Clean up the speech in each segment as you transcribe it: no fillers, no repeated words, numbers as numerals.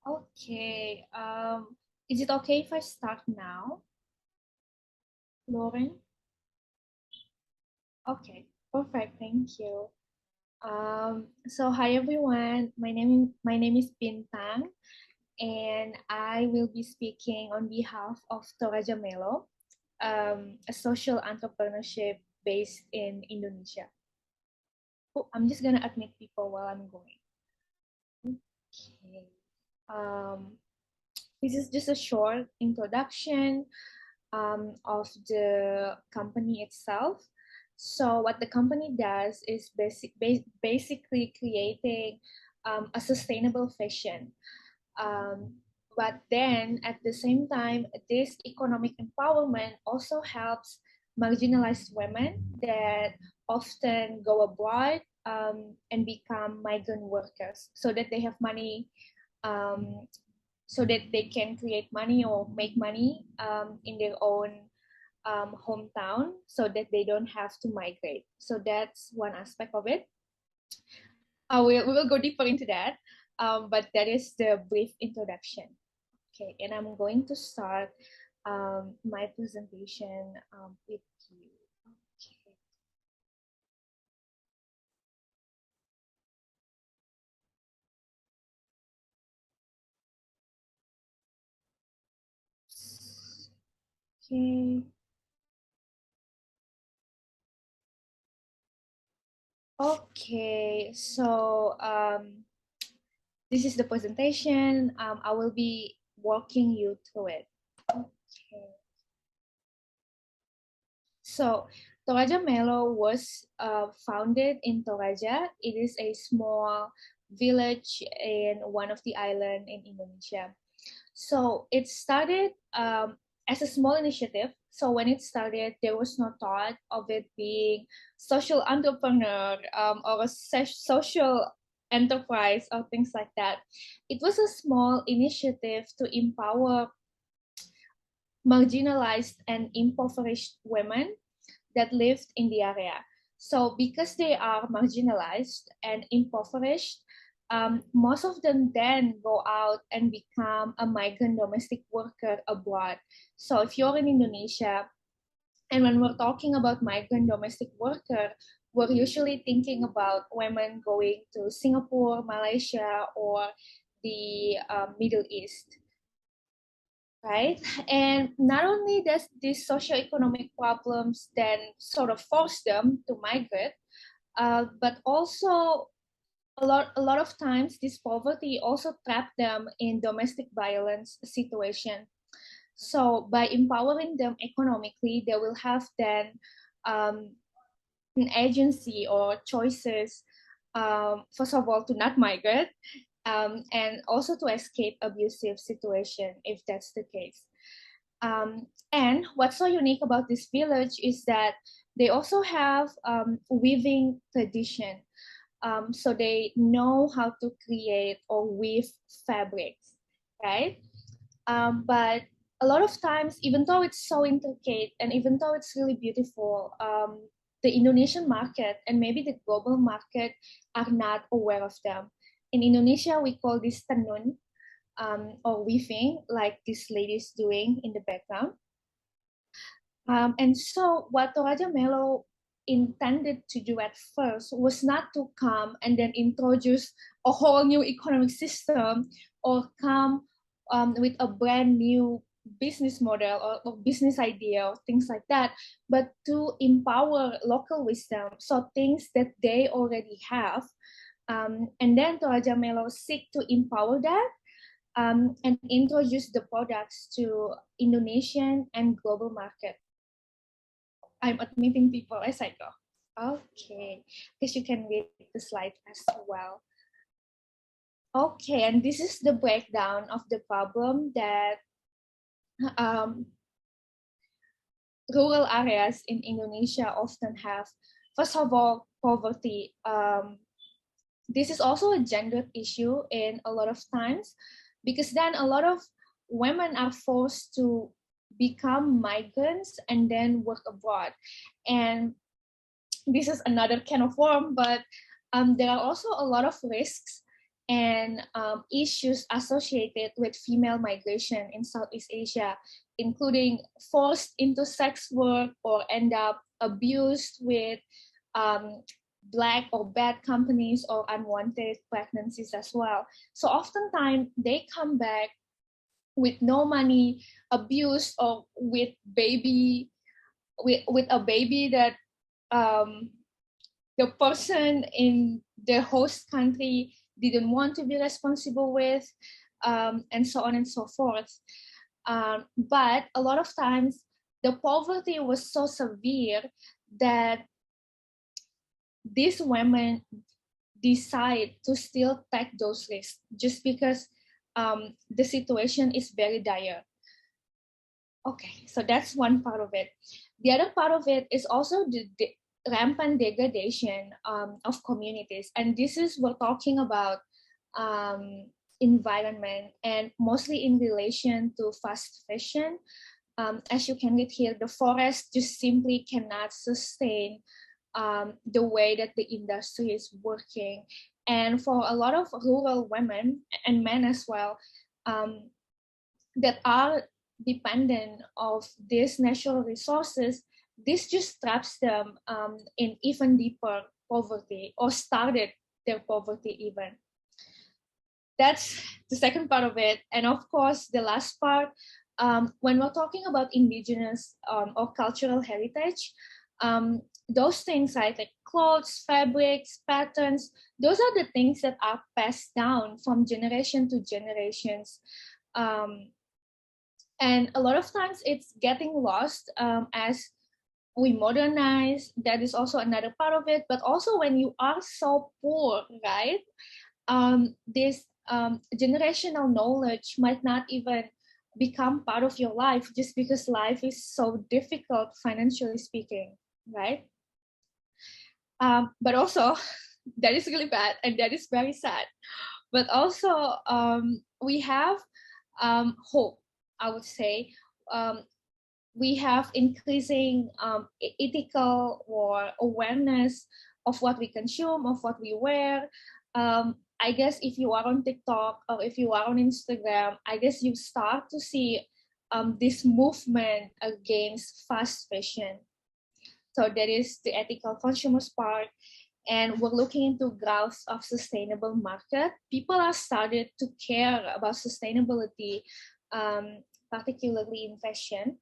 Okay. Is it okay if I start now, Lauren? Okay, perfect. Thank you. So hi everyone. My name is Bintang, and I will be speaking on behalf of Torajamelo, a social entrepreneurship based in Indonesia. Oh, I'm just gonna admit people while I'm going. Okay. Um, this is just a short introduction of the company itself. So what the company does is basically creating a sustainable fashion. Um, but then at the same time, this economic empowerment also helps marginalized women that often go abroad and become migrant workers so that they have money, um, so that they can create money or make money in their own hometown so that they don't have to migrate. So that's one aspect of it. We will go deeper into that, but that is the brief introduction. Okay, and I'm going to start my presentation with you. Okay. Okay. So this is the presentation. I will be walking you through it. Okay. So Torajamelo was founded in Toraja. It is a small village in one of the island in Indonesia. So it started as a small initiative. So when it started, there was no thought of it being social entrepreneur or a social enterprise or things like that. It was a small initiative to empower marginalized and impoverished women that lived in the area. So because they are marginalized and impoverished, most of them then go out and become a migrant domestic worker abroad. So if you're in Indonesia, and when we're talking about migrant domestic worker, we're usually thinking about women going to Singapore, Malaysia, or the Middle East, right? And not only does these socioeconomic problems then sort of force them to migrate, but also a lot of times this poverty also trap them in domestic violence situation. So by empowering them economically, they will have then um, an agency or choices, first of all, to not migrate, and also to escape abusive situation if that's the case. And what's so unique about this village is that they also have weaving tradition. So they know how to create or weave fabrics, right? But a lot of times, even though it's so intricate and even though it's really beautiful, the Indonesian market and maybe the global market are not aware of them. In Indonesia, we call this tenun, or weaving, like this lady is doing in the background. And so what Torajamelo intended to do at first was not to come and then introduce a whole new economic system or come with a brand new business model or business idea or things like that, but to empower local wisdom. So things that they already have. And then Torajamelo seek to empower that and introduce the products to Indonesian and global market. I'm admitting people as I go. Okay, because you can read the slide as well. Okay, and this is the breakdown of the problem that um, rural areas in Indonesia often have. First of all, poverty. This is also a gender issue in a lot of times because then a lot of women are forced to become migrants and then work abroad. And this is another can of worm, but there are also a lot of risks and issues associated with female migration in Southeast Asia, including forced into sex work or end up abused with black or bad companies or unwanted pregnancies as well. So oftentimes they come back with no money, abused, or with a baby that the person in the host country didn't want to be responsible with, and so on and so forth. But a lot of times the poverty was so severe that these women decide to still take those risks just because the situation is very dire. Okay, so that's one part of it. The other part of it is also the rampant degradation of communities. And this is, we're talking about environment and mostly in relation to fast fashion. As you can read here, the forest just simply cannot sustain the way that the industry is working. And for a lot of rural women and men as well, that are dependent of these natural resources, this just traps them in even deeper poverty, or started their poverty even. That's the second part of it. And of course, the last part, when we're talking about indigenous or cultural heritage, those things like clothes, fabrics, patterns, those are the things that are passed down from generation to generations. And a lot of times it's getting lost as we modernize. That is also another part of it. But also when you are so poor, right? This generational knowledge might not even become part of your life just because life is so difficult financially speaking, right? But also that is really bad and that is very sad. But also we have hope, I would say. We have increasing ethical or awareness of what we consume, of what we wear. I guess if you are on TikTok or if you are on Instagram, I guess you start to see this movement against fast fashion. So that is the ethical consumers part. And we're looking into growth of sustainable market. People are started to care about sustainability, particularly in fashion.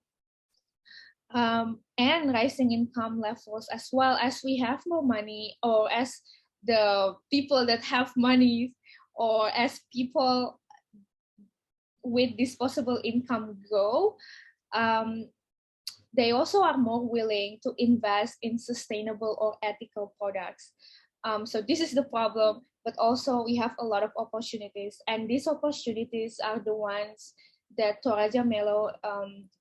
And rising income levels, as well as we have more money, or as the people that have money, or as people with disposable income grow, they also are more willing to invest in sustainable or ethical products. So this is the problem, but also we have a lot of opportunities, and these opportunities are the ones that Torajamelo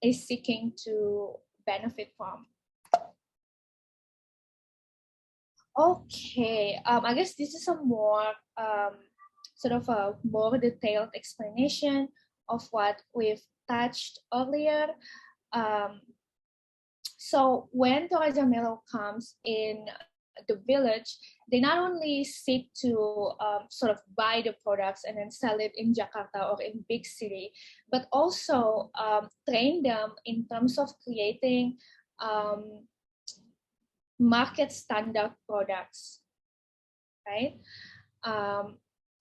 is seeking to benefit from. Okay, I guess this is a more sort of a more detailed explanation of what we've touched earlier. So when Torajamelo comes in the village, they not only seek to sort of buy the products and then sell it in Jakarta or in big city, but also train them in terms of creating market standard products, right?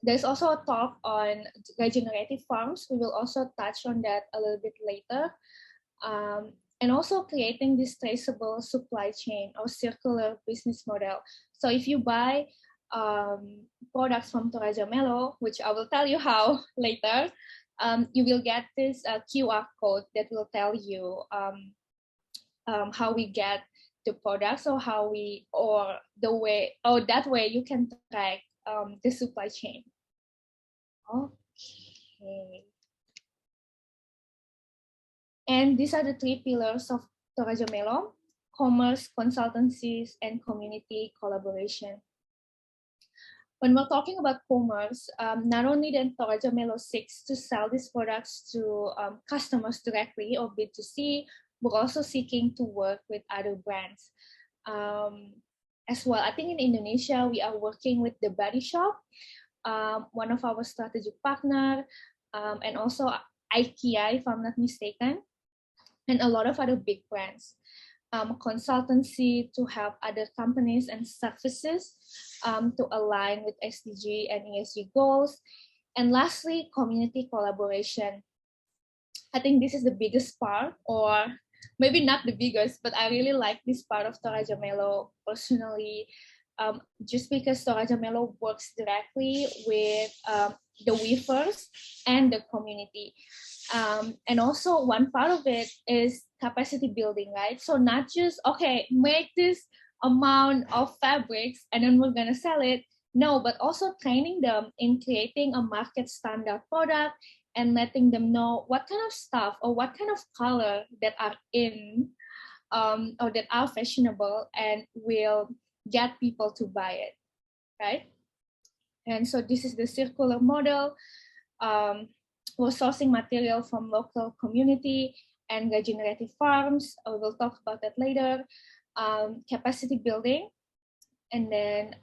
There's also a talk on regenerative farms. We will also touch on that a little bit later. And also creating this traceable supply chain or circular business model. So if you buy products from Torajamelo, which I will tell you how later, you will get this QR code that will tell you how we get the products, or how we, or the way, or that way you can track the supply chain. Okay. And these are the three pillars of Torajamelo: commerce, consultancies, and community collaboration. When we're talking about commerce, not only then Torajamelo seeks to sell these products to customers directly or B2C, we're also seeking to work with other brands as well. I think in Indonesia, we are working with the Body Shop. one of our strategic partner, and also IKEA, if I'm not mistaken, and a lot of other big brands. Consultancy to help other companies and services to align with SDG and ESG goals. And lastly, community collaboration. I think this is the biggest part, or maybe not the biggest, but I really like this part of Torajamelo personally, just because Torajamelo works directly with the weavers and the community. And also one part of it is capacity building, right? So not just, okay, make this amount of fabrics and then we're gonna sell it. No, but also training them in creating a market standard product and letting them know what kind of stuff or what kind of color that are in or that are fashionable and will get people to buy it, right? And so this is the circular model. We're sourcing material from local community and regenerative farms. We'll talk about that later. Capacity building. And then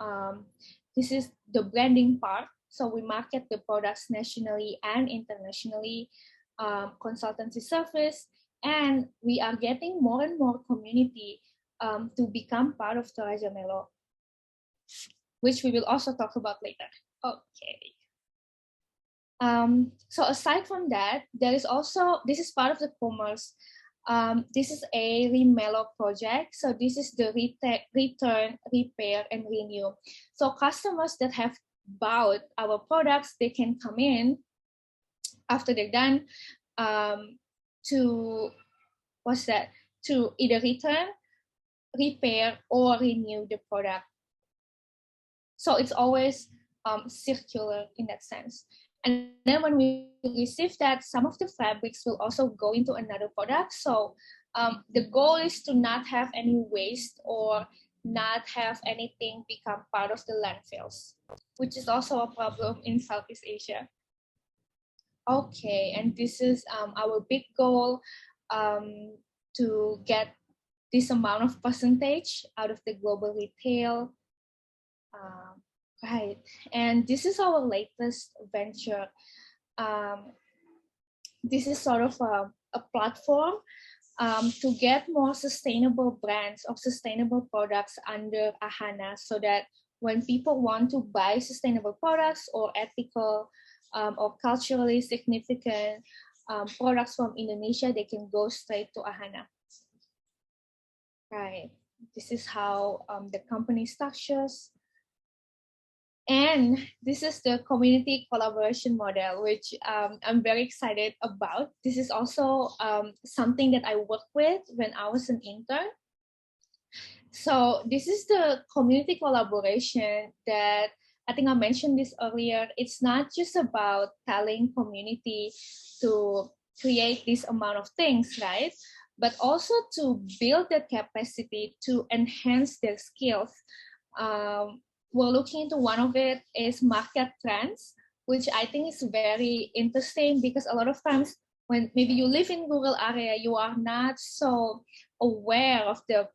this is the branding part. So we market the products nationally and internationally, consultancy service, and we are getting more and more community to become part of Torajamelo, which we will also talk about later. Okay. So aside from that, there is also, this is part of the commerce. This is a Remelo project. So this is the return, repair, and renew. So customers that have bought our products, they can come in after they're done to either return, repair, or renew the product. So it's always circular in that sense. And then when we receive that, some of the fabrics will also go into another product. So the goal is to not have any waste or not have anything become part of the landfills, which is also a problem in Southeast Asia. Okay, and this is our big goal to get this amount of percentage out of the global retail. Right, and this is our latest venture. This is sort of a platform to get more sustainable brands or sustainable products under AHANA, so that when people want to buy sustainable products or ethical or culturally significant products from Indonesia, they can go straight to AHANA. Right, this is how the company structures. And this is the community collaboration model, which I'm very excited about. This is also something that I worked with when I was an intern. So this is the community collaboration that I think I mentioned this earlier. It's not just about telling community to create this amount of things, right? But also to build the capacity to enhance their skills. We're looking into one of it is market trends, which I think is very interesting because a lot of times when maybe you live in rural area, you are not so aware of the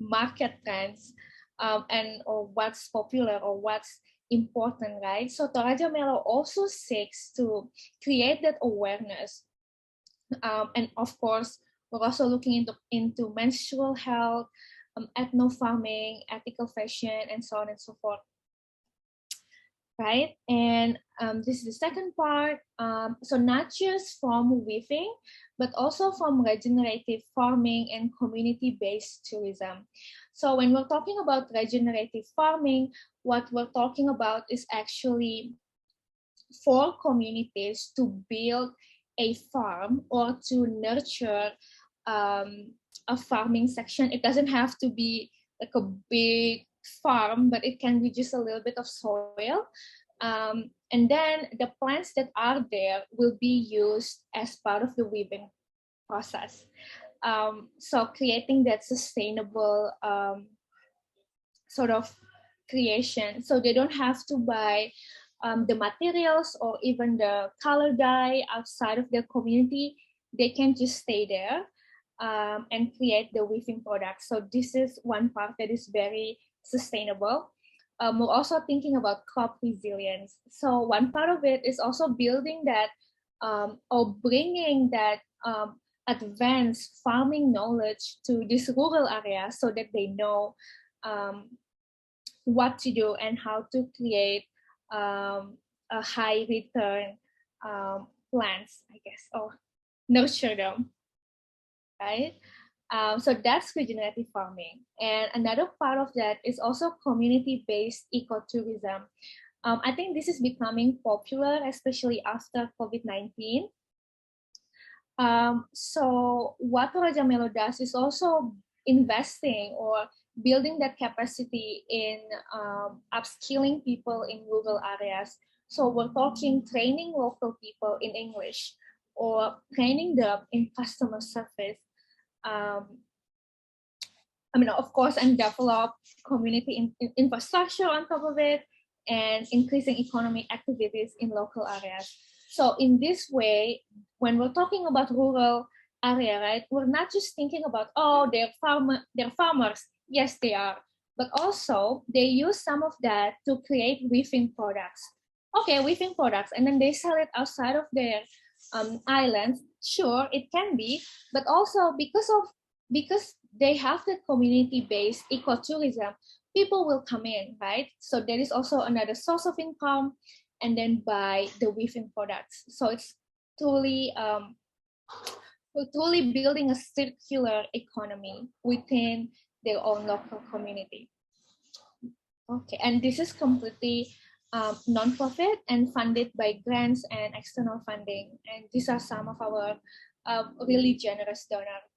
market trends or what's popular or what's important, right? So Torajamelo also seeks to create that awareness. And of course, we're also looking into menstrual health, ethno-farming, ethical fashion, and so on and so forth. Right, and this is the second part. So not just from weaving, but also from regenerative farming and community-based tourism. So when we're talking about regenerative farming, what we're talking about is actually for communities to build a farm or to nurture a farming section. It doesn't have to be like a big farm, but it can be just a little bit of soil. And then the plants that are there will be used as part of the weaving process. So creating that sustainable sort of creation. So they don't have to buy the materials or even the color dye outside of their community. They can just stay there and create the weaving products. So this is one part that is very sustainable. we're also thinking about crop resilience. So one part of it is also building that or bringing that advanced farming knowledge to these rural areas so that they know what to do and how to create a high return plants, I guess, or nurture them, right? So that's regenerative farming. And another part of that is also community-based ecotourism. I think this is becoming popular, especially after COVID-19. So what Torajamelo does is also investing or building that capacity in upskilling people in rural areas. So we're talking training local people in English or training them in customer service. I mean, of course, and develop community infrastructure on top of it and increasing economic activities in local areas. So in this way, when we're talking about rural area, right, we're not just thinking about, oh, they're farmers. Yes, they are. But also they use some of that to create weaving products. Okay, weaving products, and then they sell it outside of their islands. Sure, it can be, but also because they have the community-based ecotourism, people will come in, right? So there is also another source of income, and then buy the weaving products. So it's truly building a circular economy within their own local community. Okay, and this is completely non-profit and funded by grants and external funding. And these are some of our really generous donors.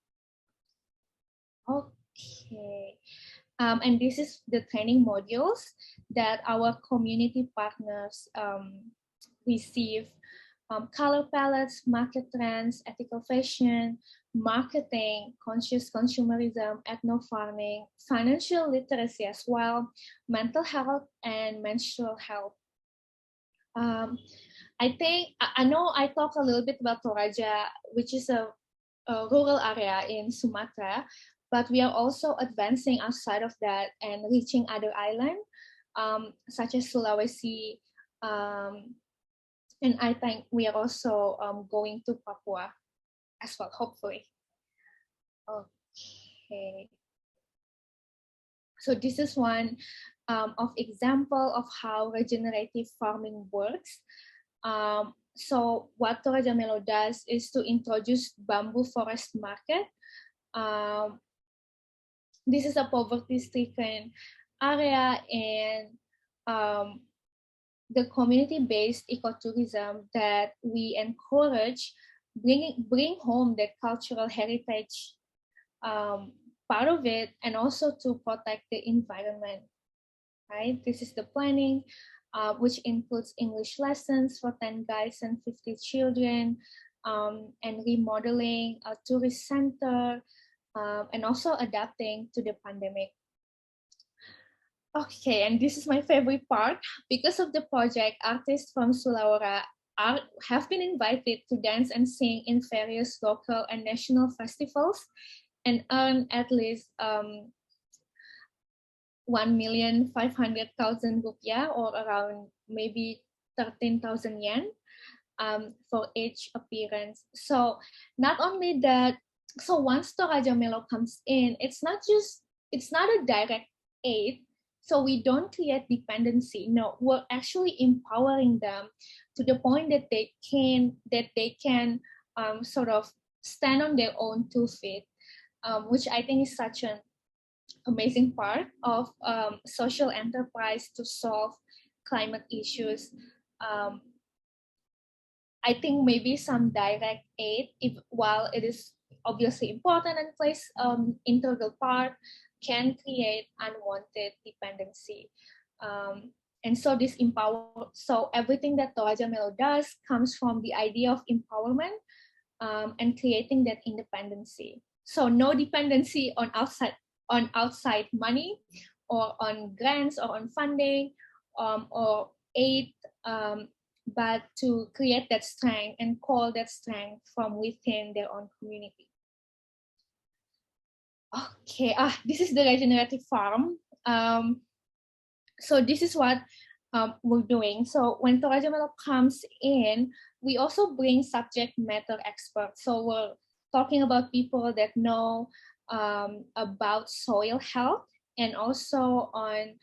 Okay, and this is the training modules that our community partners receive. Color palettes, market trends, ethical fashion, marketing, conscious consumerism, ethno-farming, financial literacy as well, mental health, and menstrual health. I know I talked a little bit about Toraja, which is a rural area in Sumatra, but we are also advancing outside of that and reaching other islands, such as Sulawesi, and I think we are also going to Papua as well, hopefully. Okay. So this is one of example of how regenerative farming works. So what Torajamelo does is to introduce bamboo forest market. This is a poverty-stricken area, and the community-based ecotourism that we encourage bring home the cultural heritage part of it, and also to protect the environment, right? This is the planning, which includes English lessons for 10 guides and 50 children, and remodeling a tourist center, and also adapting to the pandemic. Okay, and this is my favorite part. Because of the project, artists from Sulawesi have been invited to dance and sing in various local and national festivals and earn at least 1,500,000 rupiah, or around maybe 13,000 yen, for each appearance. So not only that, so once Torajamelo comes in, it's not a direct aid. So we don't create dependency. No, we're actually empowering them to the point that they can sort of stand on their own 2 feet, which I think is such an amazing part of social enterprise to solve climate issues. I think maybe some direct aid, while it is obviously important and plays integral part, can create unwanted dependency. And so so everything that Torajamelo does comes from the idea of empowerment and creating that independency. So no dependency on outside money, or on grants, or on funding, or aid, but to create that strength and call that strength from within their own community. Okay, this is the regenerative farm. So this is what we're doing. So when Torajamelo comes in, we also bring subject matter experts. So we're talking about people that know about soil health and also on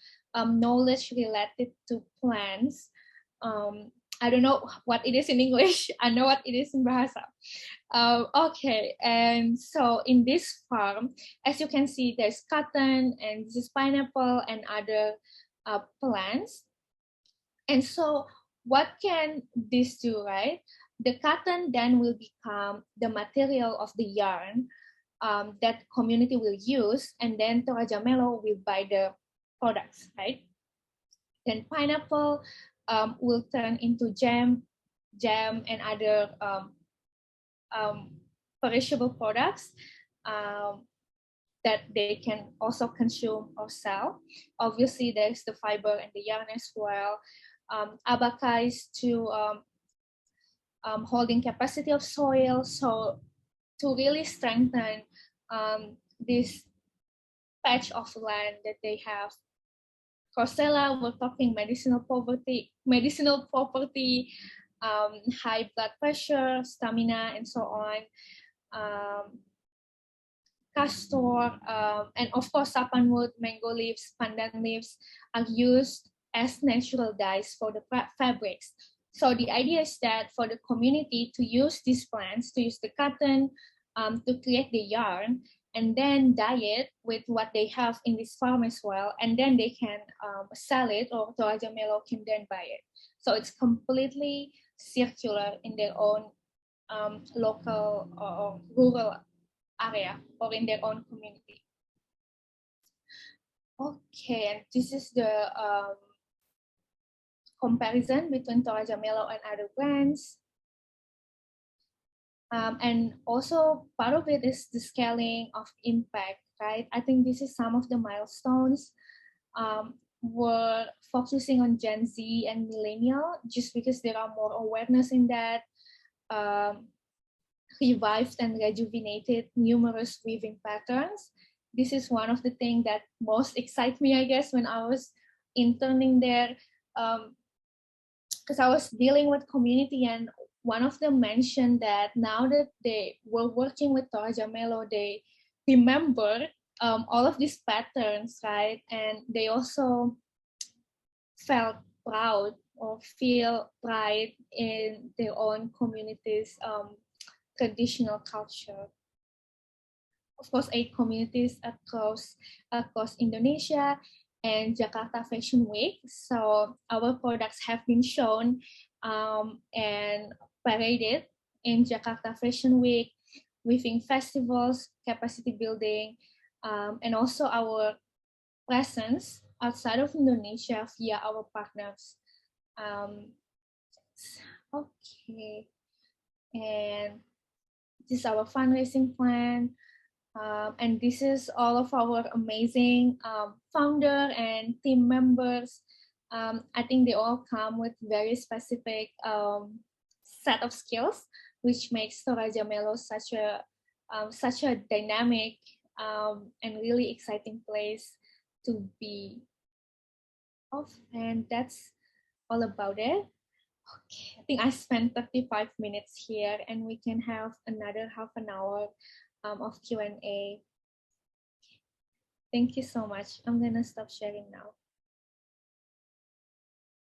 knowledge related to plants. I don't know what it is in English. I know what it is in Bahasa. Okay, and so in this farm, as you can see, there's cotton and this is pineapple and other plants. And so what can this do, right? The cotton then will become the material of the yarn that community will use, and then Torajamelo will buy the products, right? Then pineapple will turn into jam, and other perishable products that they can also consume or sell. Obviously, there's the fiber and the yarn as well. Abacais to holding capacity of soil. So to really strengthen this patch of land that they have. Costella, we're talking medicinal property, high blood pressure, stamina, and so on. Castor, and of course, sapanwood, mango leaves, pandan leaves are used as natural dyes for the fabrics. So the idea is that for the community to use these plants, to use the cotton to create the yarn, and then dye it with what they have in this farm as well, and then they can sell it, or Torajamelo can then buy it. So it's completely circular in their own local or rural area or in their own community. Okay, and this is the comparison between Torajamelo and other brands. And also part of it is the scaling of impact, right? I think this is some of the milestones. We're focusing on Gen Z and millennial just because there are more awareness in that. Revived and rejuvenated numerous weaving patterns. This is one of the things that most excite me, I guess, when I was interning there, because I was dealing with community, and one of them mentioned that now that they were working with Torajamelo, they remember all of these patterns, right? And they also felt proud or feel pride in their own communities' traditional culture. Of course, 8 communities across Indonesia and Jakarta Fashion Week. So our products have been shown and paraded in Jakarta Fashion Week, weaving festivals, capacity building, and also our presence outside of Indonesia via our partners. Okay, and this is our fundraising plan. And this is all of our amazing founder and team members. I think they all come with very specific set of skills, which makes Torajamelo such a dynamic and really exciting place to be of. And that's all about it. Okay, I think I spent 35 minutes here, and we can have another half an hour of Q&A. Thank you so much. I'm gonna stop sharing now.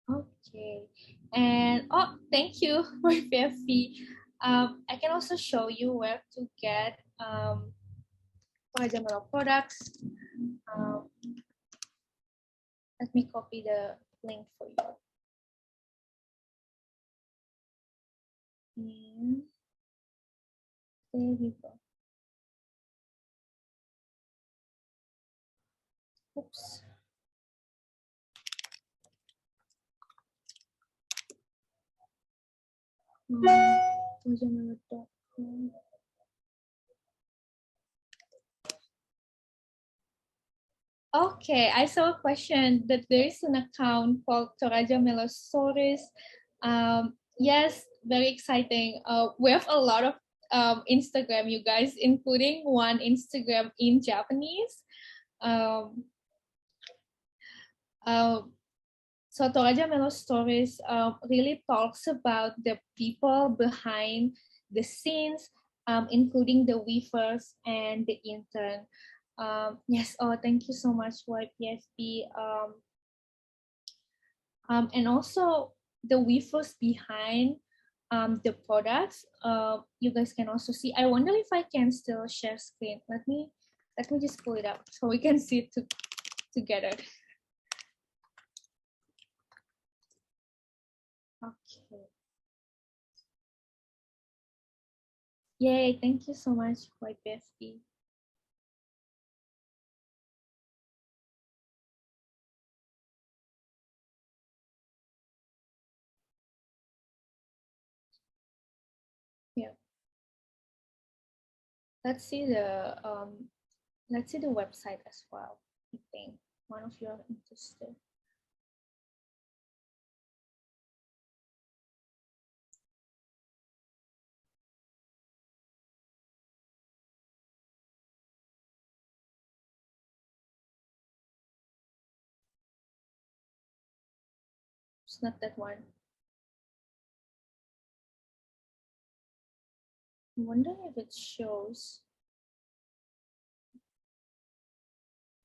Okay, and oh, thank you for PFP. I can also show you where to get Torajamelo products. Let me copy the link for you. And there we go. Oops. Okay, I saw a question that there is an account called Torajamelo Stories. Yes, very exciting. We have a lot of Instagram, you guys, including one Instagram in Japanese. So Torajamelo stories really talks about the people behind the scenes, including the weavers and the intern. Yes, oh, thank you so much, YPFP. And also the weavers behind the products. You guys can also see. I wonder if I can still share screen. Let me just pull it up so we can see it together. Okay. Yay, thank you so much, YPFP. Yeah. Let's see the website as well. I think one of you are interested. It's not that one. I'm wondering if it shows.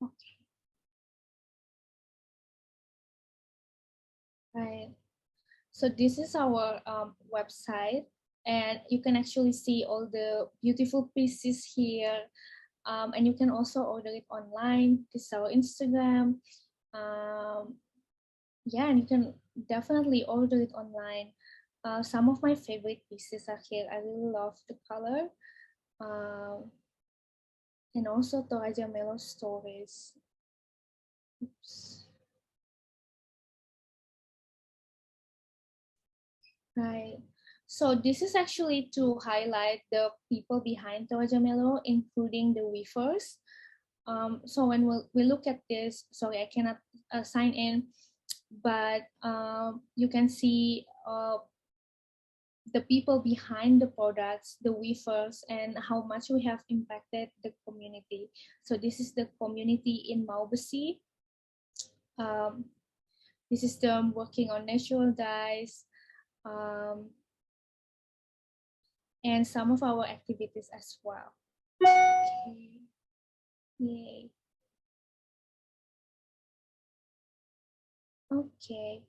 Okay. Right. So this is our website, and you can actually see all the beautiful pieces here. And you can also order it online. This is our Instagram. Yeah, and you can definitely order it online. Some of my favorite pieces are here. I really love the color. And also Torajamelo stories. Oops. Right. So this is actually to highlight the people behind Torajamelo, including the weavers. So when we look at this, sorry, I cannot sign in, but you can see the people behind the products, the weavers, and how much we have impacted the community. So this is the community in Maubasi. This is them working on natural dyes, and some of our activities as well. Okay. Yay. Okay.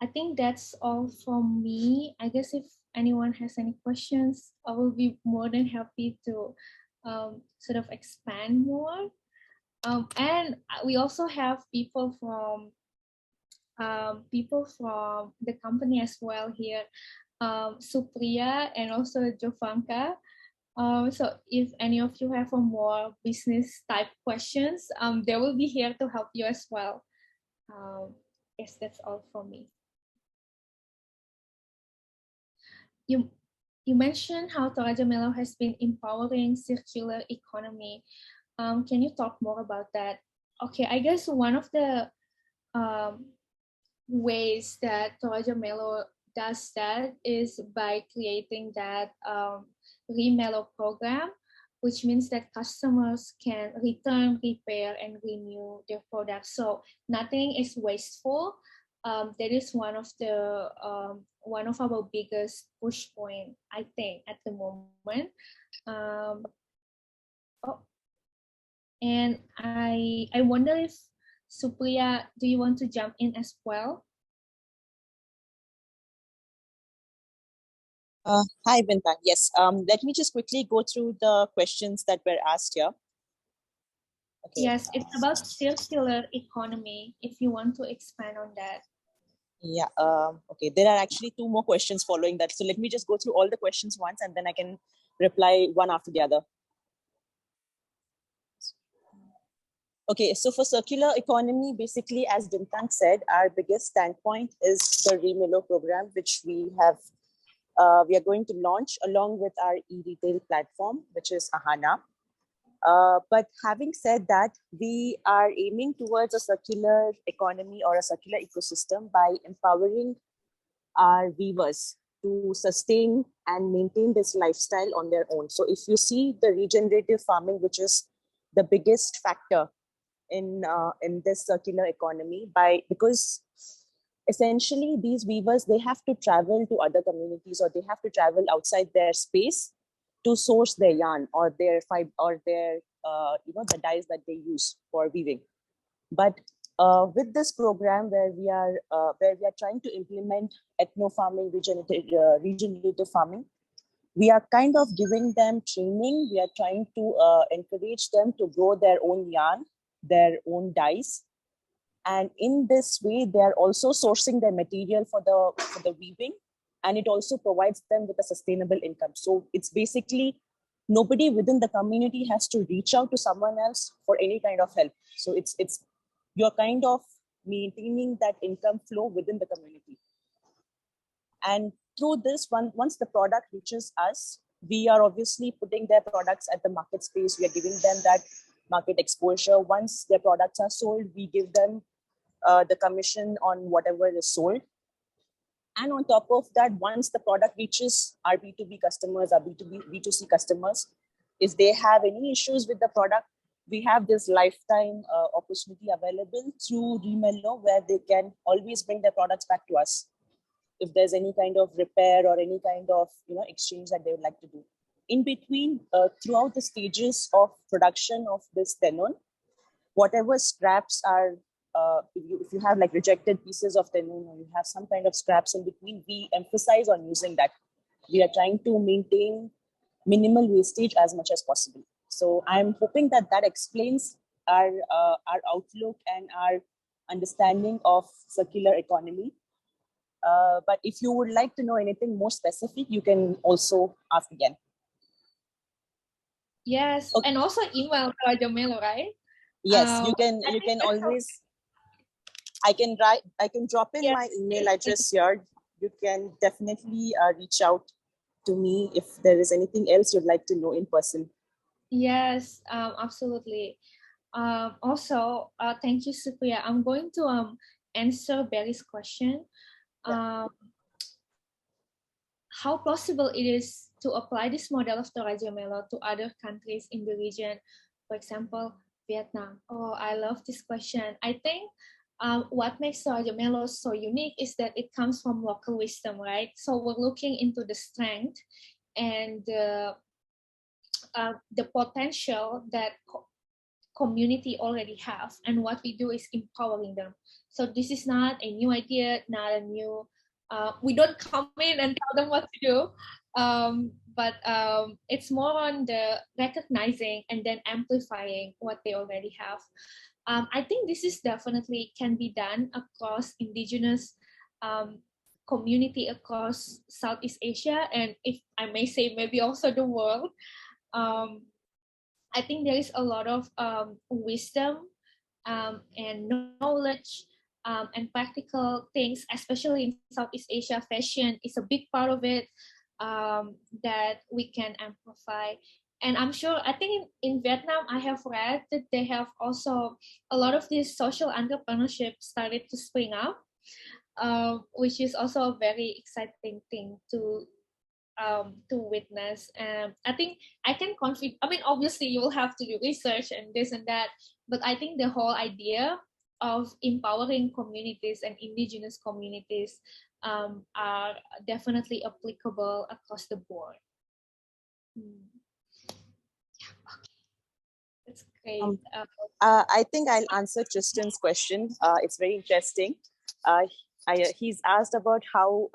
I think that's all from me. I guess if anyone has any questions, I will be more than happy to sort of expand more. And we also have people from the company as well here, Supriya and also Jovanka. So if any of you have a more business type questions, they will be here to help you as well. Yes, that's all for me. You mentioned how Torajamelo has been empowering circular economy. Can you talk more about that? Okay, I guess one of the ways that Torajamelo does that is by creating that Remelo program, which means that customers can return, repair, and renew their products. So nothing is wasteful. That is one of our biggest push point, I think, at the moment. And I wonder if Supriya, do you want to jump in as well? Hi, Bintang. Yes. Let me just quickly go through the questions that were asked here. Okay. Yes, it's about circular economy, if you want to expand on that. Yeah. Okay. There are actually two more questions following that. So let me just go through all the questions once and then I can reply one after the other. Okay, so for circular economy, basically, as Bintang said, our biggest standpoint is the Remelo program, which we are going to launch along with our e-retail platform, which is Ahana. But having said that, we are aiming towards a circular economy or a circular ecosystem by empowering our weavers to sustain and maintain this lifestyle on their own. So if you see the regenerative farming, which is the biggest factor in this circular economy, because essentially these weavers, they have to travel to other communities, or they have to travel outside their space to source their yarn or their fiber or their the dyes that they use for weaving. But with this program where we are trying to implement ethno farming, regenerative farming, we are kind of giving them training. We are trying to encourage them to grow their own yarn, their own dyes. And in this way, they are also sourcing their material for the weaving, and it also provides them with a sustainable income. So it's basically nobody within the community has to reach out to someone else for any kind of help. So it's you're kind of maintaining that income flow within the community. And through this, once the product reaches us, we are obviously putting their products at the market space. We are giving them that market exposure. Once their products are sold, we give them the commission on whatever is sold. And on top of that, once the product reaches our B2B customers, our B2C customers, if they have any issues with the product, we have this lifetime opportunity available through Remelo, where they can always bring their products back to us if there's any kind of repair or any kind of exchange that they would like to do. In between, throughout the stages of production of this tenon, whatever scraps are, if you have like rejected pieces of tenon, or you have some kind of scraps in between, we emphasize on using that. We are trying to maintain minimal wastage as much as possible. So I'm hoping that explains our outlook and our understanding of circular economy. But if you would like to know anything more specific, you can also ask again. Yes, okay. And also email Torajamelo, right? Yes, you can always. I can drop in my email address here. You can definitely reach out to me if there is anything else you'd like to know in person. Yes, absolutely. Also, thank you, Supriya. I'm going to answer Barry's question. How possible it is to apply this model of Torajamelo to other countries in the region, for example, Vietnam? Oh, I love this question. I think what makes Torajamelo so unique is that it comes from local wisdom, right? So we're looking into the strength and the potential that community already have, and what we do is empowering them. So this is not a new idea, not a new we don't come in and tell them what to do, but it's more on the recognizing and then amplifying what they already have. I think this is definitely can be done across indigenous community across Southeast Asia, and if I may say, maybe also the world. I think there is a lot of wisdom and knowledge and practical things, especially in Southeast Asia. Fashion is a big part of it that we can amplify. And I'm sure, I think in Vietnam, I have read that they have also a lot of this social entrepreneurship started to spring up, which is also a very exciting thing to witness. I think I can confident. I mean, obviously you will have to do research and this and that, but I think the whole idea of empowering communities and indigenous communities are definitely applicable across the board. That's great. I think I'll answer Tristan's question. It's very interesting. He's asked about how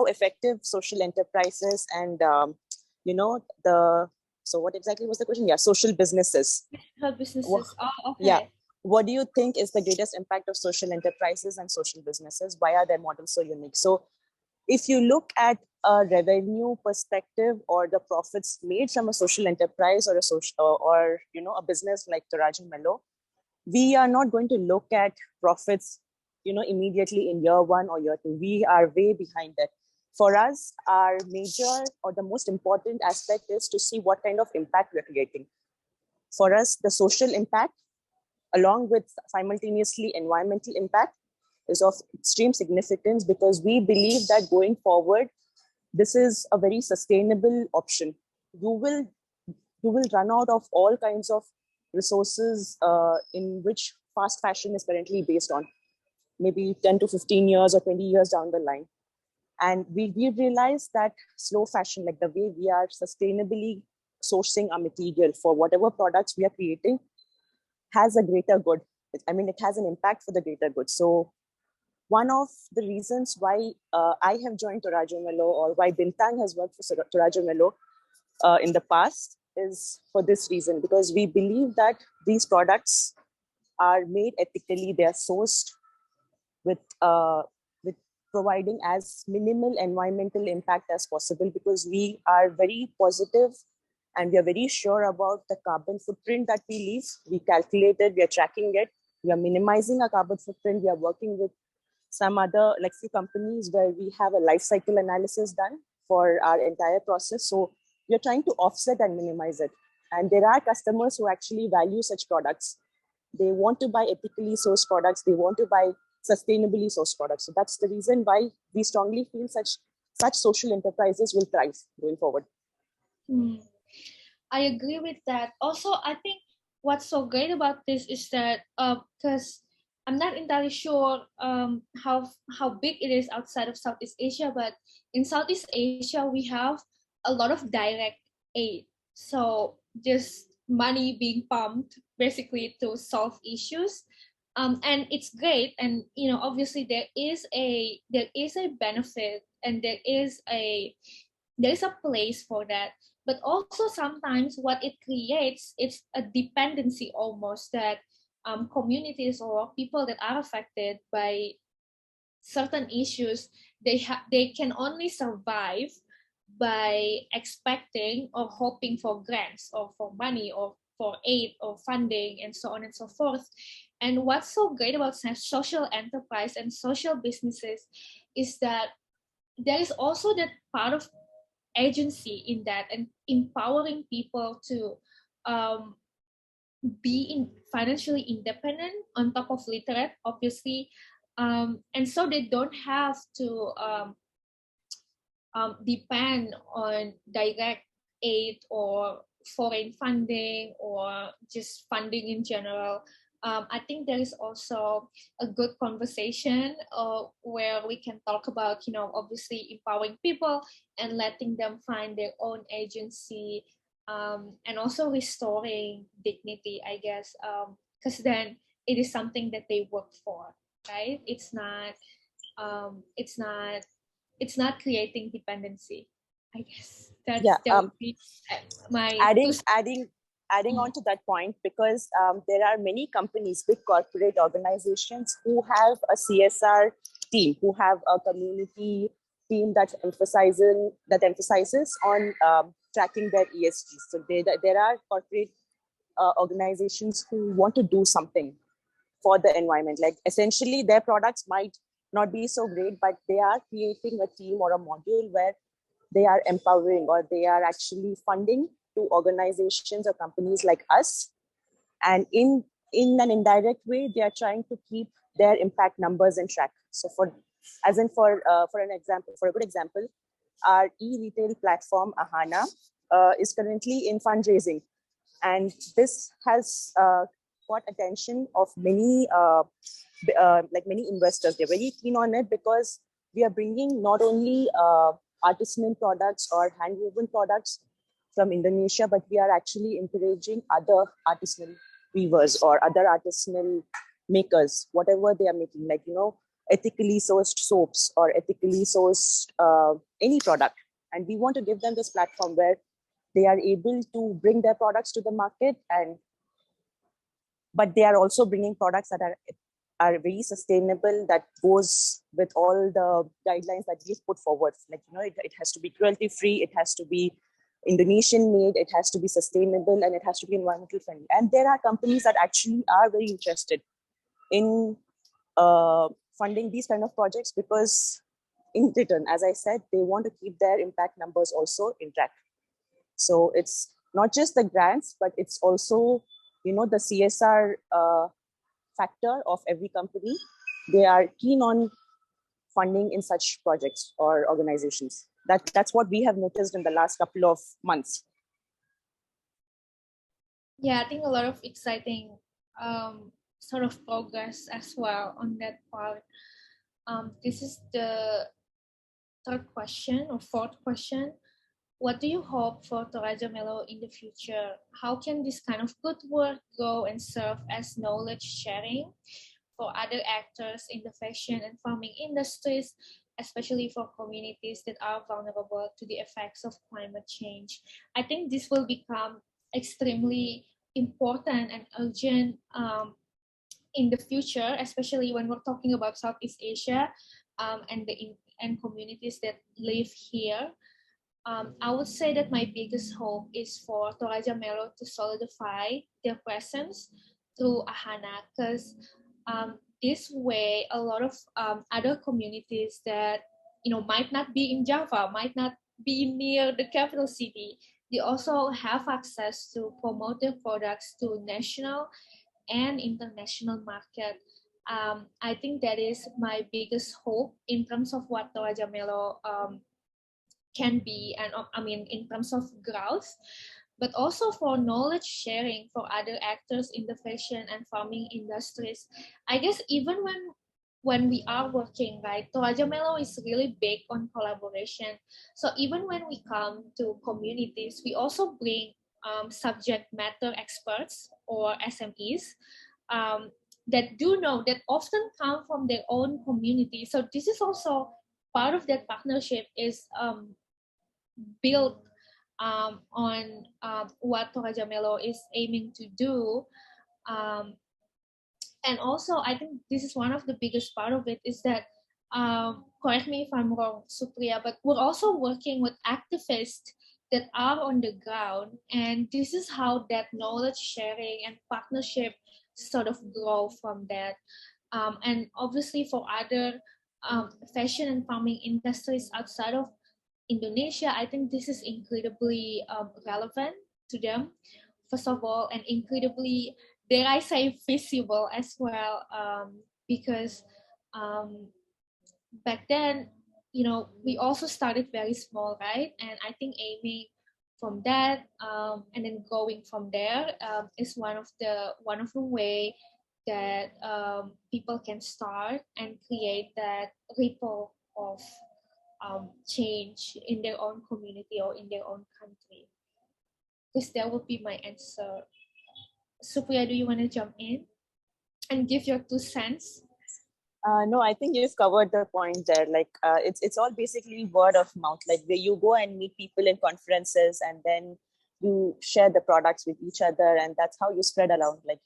effective social enterprises and so what exactly was the question? Yeah, social businesses. Businesses. Oh, okay. Yeah. What do you think is the greatest impact of social enterprises and social businesses? Why are their models so unique? So if you look at a revenue perspective or the profits made from a social enterprise or a business like Torajamelo, we are not going to look at profits immediately in year 1 or year 2. We are way behind that. For us, our major or the most important aspect is to see what kind of impact we're creating. For us, the social impact, along with simultaneously environmental impact, is of extreme significance, because we believe that going forward, this is a very sustainable option. You will run out of all kinds of resources in which fast fashion is currently based on. maybe 10 to 15 years or 20 years down the line. And we realized that slow fashion, like the way we are sustainably sourcing our material for whatever products we are creating, has a greater good. I mean, it has an impact for the greater good. So one of the reasons why I have joined Torajamelo, or why Bintang has worked for Torajamelo in the past, is for this reason, because we believe that these products are made ethically, they are sourced with providing as minimal environmental impact as possible, because we are very positive and we are very sure about the carbon footprint that we leave. We calculate it, we are tracking it, we are minimizing our carbon footprint. We are working with some other, like few companies where we have a life cycle analysis done for our entire process. So we are trying to offset and minimize it. And there are customers who actually value such products. They want to buy ethically sourced products. They want to buy sustainably sourced products. So that's the reason why we strongly feel such social enterprises will thrive going forward. I agree with that. Also, I think what's so great about this is that because I'm not entirely sure how big it is outside of Southeast Asia, but in Southeast Asia we have a lot of direct aid. So just money being pumped basically to solve issues. And it's great, and obviously there is a benefit, and there is a place for that. But also sometimes what it creates, it's a dependency almost, that communities or people that are affected by certain issues, they can only survive by expecting or hoping for grants or for money or for aid or funding and so on and so forth. And what's so great about social enterprise and social businesses is that there is also that part of agency in that, and empowering people to be financially independent on top of literate, obviously, and so they don't have to depend on direct aid or foreign funding or just funding in general. I think there is also a good conversation where we can talk about, obviously empowering people and letting them find their own agency, and also restoring dignity, I guess, because then it is something that they work for, right? It's not creating dependency, I guess. That would be my adding on to that point, because there are many companies, big corporate organizations, who have a CSR team, who have a community team that emphasizes on tracking their ESG. So there are corporate organizations who want to do something for the environment. Like essentially their products might not be so great, but they are creating a team or a module where they are empowering, or they are actually funding to organizations or companies like us. And in an indirect way, they are trying to keep their impact numbers in track. So for a good example, our e-retail platform, Ahana, is currently in fundraising. And this has got attention of many investors. They're very keen on it because we are bringing not only artisanal products or hand-woven products from Indonesia, but we are actually encouraging other artisanal weavers or other artisanal makers, whatever they are making, like, ethically sourced soaps or ethically sourced any product. And we want to give them this platform where they are able to bring their products to the market, but they are also bringing products that are very sustainable, that goes with all the guidelines that we've put forward. Like, it has to be cruelty free, it has to be Indonesian made, it has to be sustainable, and it has to be environmental friendly. And there are companies that actually are very interested in funding these kind of projects, because in return, as I said, they want to keep their impact numbers also intact. So it's not just the grants, but it's also, the CSR factor of every company. They are keen on funding in such projects or organizations. That's what we have noticed in the last couple of months. Yeah, I think a lot of exciting sort of progress as well on that part. This is the third question or fourth question. What do you hope for Torajamelo in the future? How can this kind of good work go and serve as knowledge sharing for other actors in the fashion and farming industries, especially for communities that are vulnerable to the effects of climate change? I think this will become extremely important and urgent in the future, especially when we're talking about Southeast Asia and communities that live here. I would say that my biggest hope is for Torajamelo to solidify their presence through Ahana, because this way a lot of other communities that might not be in Java, might not be near the capital city, they also have access to promote their products to national and international market. I think that is my biggest hope in terms of what Torajamelo can be, and I mean in terms of growth, but also for knowledge sharing for other actors in the fashion and farming industries. I guess even when we are working, right, Torajamelo is really big on collaboration. So even when we come to communities, we also bring subject matter experts or SMEs that do know, that often come from their own community. So this is also part of that partnership is built on what Torajamelo is aiming to do. And also, I think this is one of the biggest part of it is that, correct me if I'm wrong, Supriya, but we're also working with activists that are on the ground. And this is how that knowledge sharing and partnership sort of grow from that. And obviously for other fashion and farming industries outside of Indonesia, I think this is incredibly relevant to them, first of all, and incredibly, dare I say, visible as well, because back then, we also started very small, right? And I think aiming from that and then going from there is one of the way that people can start and create that ripple of change in their own community or in their own country. This that would be my answer. Supriya, do you want to jump in and give your 2 cents? No, I think you've covered the point there. Like it's all basically word of mouth, like where you go and meet people in conferences and then you share the products with each other, and that's how you spread around. Like,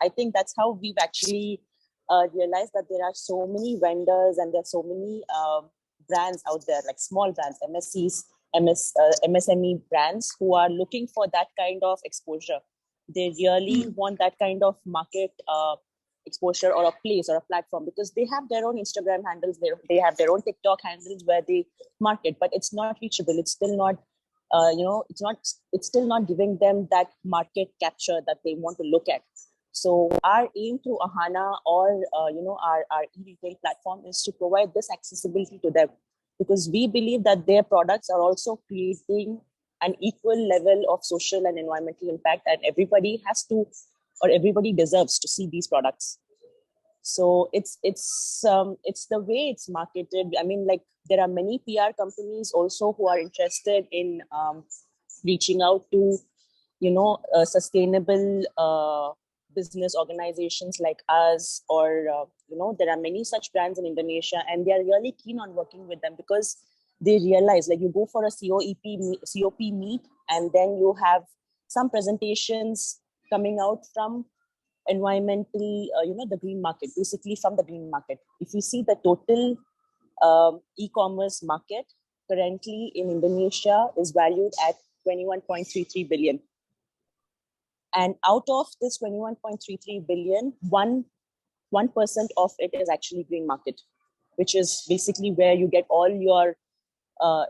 I think that's how we've actually realized that there are so many vendors and there are so many brands out there, like small brands, MSME brands who are looking for that kind of exposure. They really want that kind of market exposure or a place or a platform, because they have their own Instagram handles, they have their own TikTok handles where they market, but it's not reachable. It's still not, it's still not giving them that market capture that they want to look at. So our aim through Ahana or our e-retail platform is to provide this accessibility to them, because we believe that their products are also creating an equal level of social and environmental impact, and everybody has to, or everybody deserves to see these products. So it's the way it's marketed. I mean, like, there are many PR companies also who are interested in reaching out to sustainable business organizations like us, or there are many such brands in Indonesia, and they are really keen on working with them, because they realize, like, you go for a COP meet and then you have some presentations coming out from environmental, the green market, basically from the green market. If you see the total e-commerce market currently in Indonesia is valued at 21.33 billion. And out of this 21.33 billion, 1% of it is actually green market, which is basically where you get all your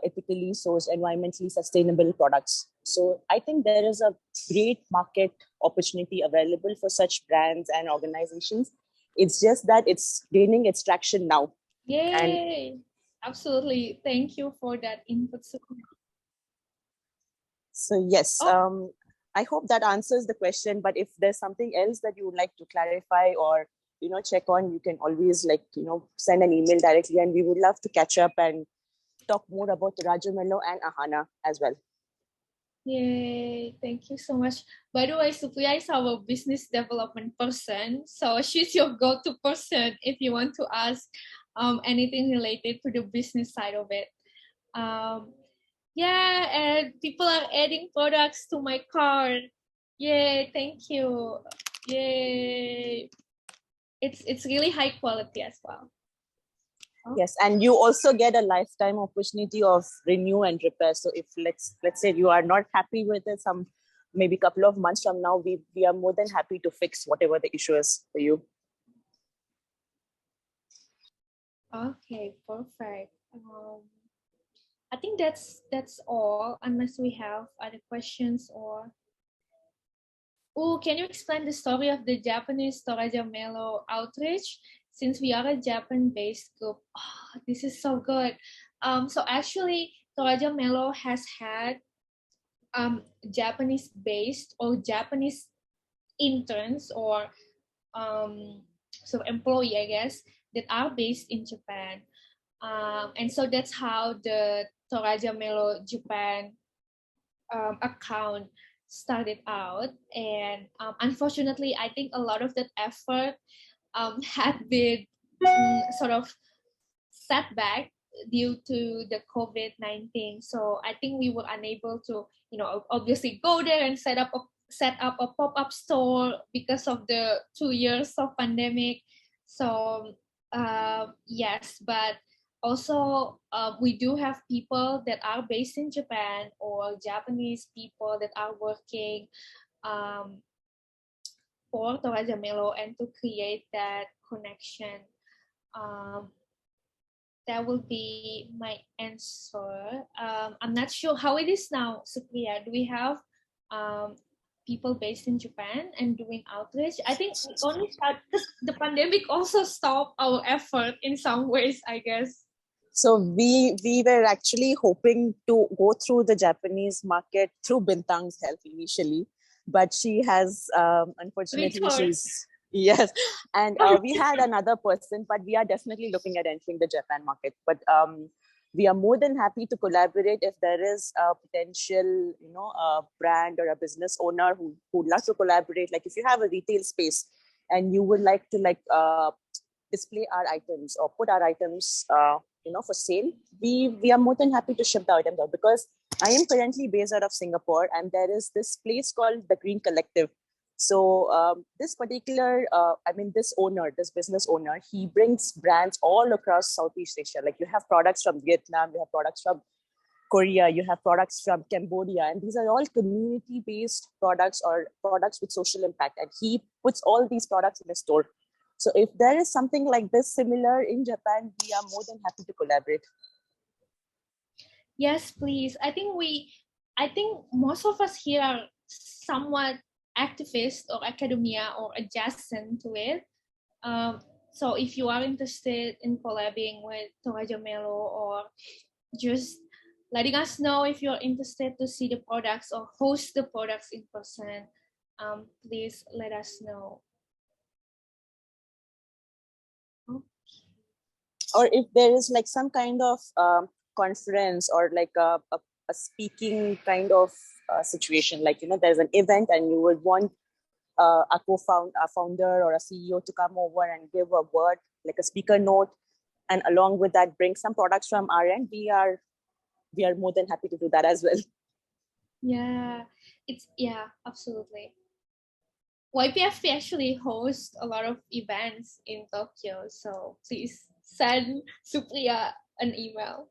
ethically sourced, environmentally sustainable products. So I think there is a great market opportunity available for such brands and organizations. It's just that it's gaining its traction now. Yay! Absolutely. Thank you for that input. So yes. I hope that answers the question, but if there's something else that you would like to clarify or, check on, you can always send an email directly, and we would love to catch up and talk more about Torajamelo and Ahana as well. Yay, thank you so much. By the way, Supriya is our business development person. So she's your go-to person if you want to ask anything related to the business side of it. Yeah, and people are adding products to my cart. Yay, thank you. Yay. It's really high quality as well. Yes, and you also get a lifetime opportunity of renew and repair. So if let's say you are not happy with it, maybe couple of months from now, we are more than happy to fix whatever the issue is for you. Okay, perfect. I think that's all, unless we have other questions or. Oh, can you explain the story of the Japanese Torajamelo outreach? Since we are a Japan-based group, this is so good. So actually, Torajamelo has had Japanese-based or Japanese interns or employee, I guess, that are based in Japan. And so that's how the Torajamelo Japan account started out. And unfortunately, I think a lot of that effort had been sort of set back due to the COVID-19. So I think we were unable to, obviously go there and set up a pop-up store because of the 2 years of pandemic. So yes, but also we do have people that are based in Japan or Japanese people that are working for Torajamelo and to create that connection. That will be my answer. I'm not sure how it is now, Supriya. Do we have people based in Japan and doing outreach? I think we only start because the pandemic also stopped our effort in some ways, I guess. So we were actually hoping to go through the Japanese market through Bintang's help initially, but she has unfortunately yes, and we had another person, but we are definitely looking at entering the Japan market. But we are more than happy to collaborate if there is a potential, a brand or a business owner who would love to collaborate. Like if you have a retail space and you would like to display our items or put our items, for sale, we are more than happy to ship the items out, because I am currently based out of Singapore, and there is this place called the Green Collective. So this particular, this business owner, he brings brands all across Southeast Asia. Like you have products from Vietnam, you have products from Korea, you have products from Cambodia, and these are all community-based products or products with social impact. And he puts all these products in a store. So if there is something like this similar in Japan, we are more than happy to collaborate. Yes, please. I think most of us here are somewhat activist or academia or adjacent to it. So if you are interested in collabing with Torajamelo or just letting us know if you're interested to see the products or host the products in person, please let us know. Okay. Or if there is like some kind of conference or like a speaking kind of situation, like there's an event and you would want a founder or a CEO to come over and give a word, like a speaker note, and along with that bring some products from our end, we are more than happy to do that as well. Yeah, absolutely. YPFP actually hosts a lot of events in Tokyo, so please send Supriya an email.